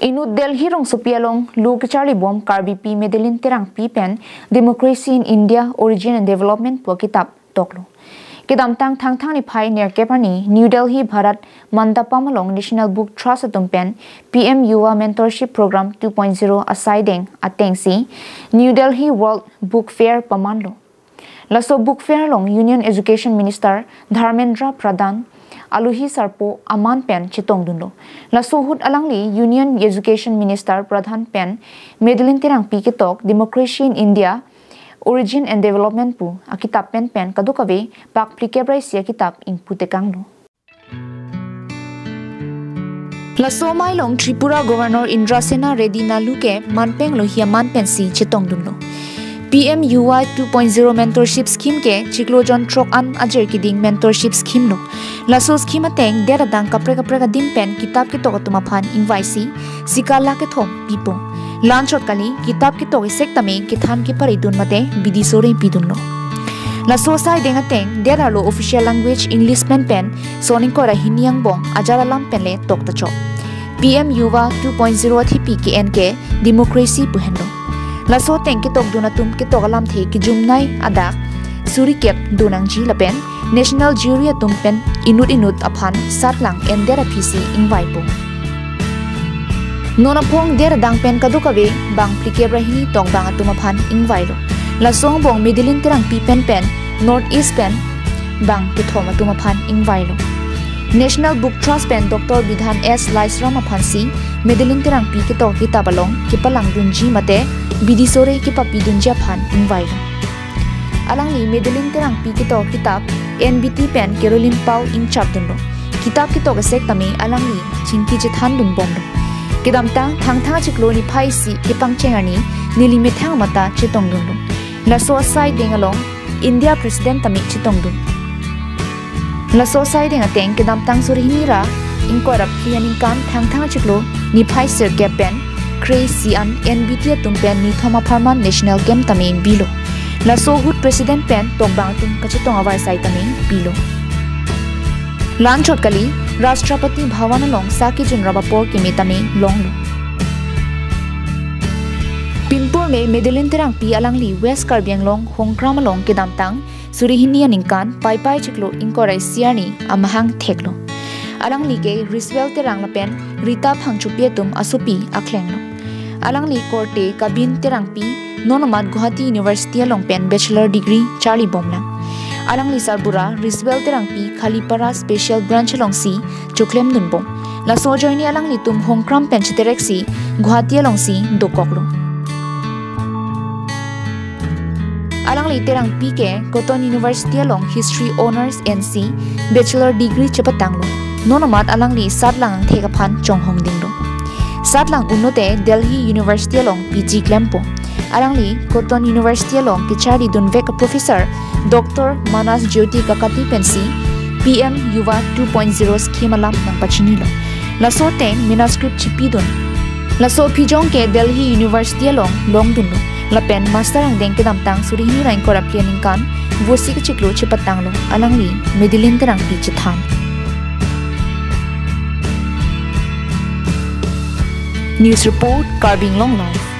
Inu Delhi rong sopialong lu kechari bom karbipi Medeline Terangpi pen Democracy in India Origin and Development po kitab toklo. Kitam tang ni phai ner kepani New Delhi Bharat Mandapamalong National Book Trust atum pen PM Yuva Mentorship Program 2.0 asideng atengsi New Delhi World Book Fair pamanlo. Laso Book Fair long Union Education Minister Dharmendra Pradhan Aluhi Sarpo Aman Pen Chitong Dunlo. Laso hud alangli Union Education Minister Pradhan Pen Medeline Terangpi ketok Democracy in India Origin and Development pu akitap pen kadukave pak plikebrai sia kitab input tekanglo. Laso mailong Tripura Governor Indrasena Reddy Naluke manpeng lohia manpen si Chitong Dunlo. PM UI 2.0 Mentorship Scheme ke Chiklojon Trok An Ajer Kiding Mentorship Scheme lo. Laso scheme ateng deradang kapre ka dimpen kitab kitok atumapan invaisi sikala ke thom pipo. Lanchot kali kitab kitok isektame kithan ki paridun mate bidisore pidunlo. Laso sai dengateng deralo official language English pen soning kora hiniang bong ajara lampen le tokta chok. PM Yuva 2.0 thipi KNK Democracy puhenlo. Laso teng kitok dunatum kitok alam the ki jumnai adak surikep dunang ji lapen National Jury atumpen inut aphan satlang endera PC invaipo. Nonapong deradang pen kadukave bang plikebrahini tong bang atumaphan invailo. Lasong bong Medeline Terangpi pen North East pen bang kithom atumaphan invailo. National Book Trust pen Dr. Bidhan S. Laisram aphansi Medeline Terangpi kitok kitabalong kipalang dunji mate bidisore kipapi dunja phan invailo. Alangli Medeline Terangpi kitok kitab NBT pen Caroline Pau ing chapdunlo. Kitab kitok asek tami alangli chinki jithan dun bomlo. Kidamtang thang chiklo ni phaisi kipang chengani nilime thang mata chitong dunlo. Laso sai dengalong India President tami chitong dun. Laso sai dengateng kidamtang surhinira inkorap klianing kan thang chiklo ni phaisir gapen crazy an NBT tumpen ni thoma pharman national game tami bilo. Laso hut President pen togbang tum kachitong awar sai tami bilo. Lanchot kali Rashtrapati Bhavan along Saki Jun Rabapur ke metame longlo. Pinpur me Medeline Terangpi alangli West Karbianglong Hongkram along ke damtang surihini aningkan pai chiklo inkorai siani amahang theklo. Alangli ke Riswell Terang lapen Rita Phangchupietum asupi aklenglo. Alangli Korte Kabin Terangpi Nonomad Guwahati University along pen Bachelor Degree Charlie Bomlang. Alang Lisar Bura, Riswell Terangpi, Khalipara Special Branch along si, Chuklem Dunbong. La sojoy ni alang litum Hongkram Penchitereksi, Guwahati along si, Dokoklo. Alang li Terangpi ke, Cotton University along History Honors NC, Bachelor Degree Chapatanglo. Nonomat alang li Satlang ang Thekapan Chonghong Dinglo. Satlang unote Delhi University along PG Klempo. Alangli Cotton University along Kichari Dunvek Professor Dr. Manas Jyoti Kakati Pensi PM Yuva 2.0 scheme alam ng Pachinilo. Laso teng manuscript chipidun. Laso pijong ke Delhi University along Longdunlo. Lapen master ang deng kedamtang surihini rain koraplianing kan vosi kachiklo chipatanglo. Alangli Medeline Terangpi chithan. News report Carbing Long Life.